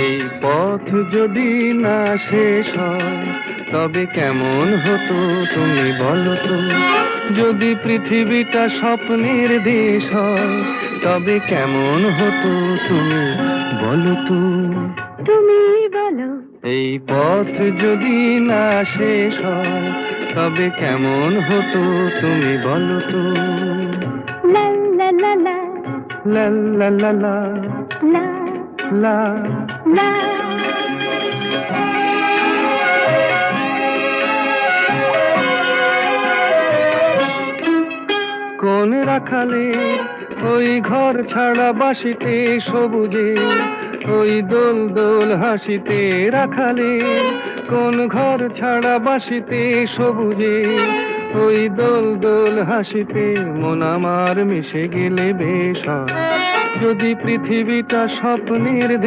এই পথ যদি না শেষ হয় তবে কেমন হতো তুমি বলো তো। যদি পৃথিবীটা স্বপ্নের দেশ হয় তবে কেমন হতো তুমি বলো তো। তুমি বলো। এই পথ যদি না শেষ হয় তবে কেমন হতো তুমি বলো তো। লা লা লা লা লা লা লা লা লা লা। লা। কোন রাখালে ওই ঘর ছাড়া বাসিতে সবুজে, ওই দোল দোল হাসিতে রাখালে কোন ঘর ছাড়া বাসিতে সবুজে, ওই দোল দোল হাসিতে মন আমার মিশে গেলে বেশ হয়। যদি পৃথিবীটা স্বপ্নের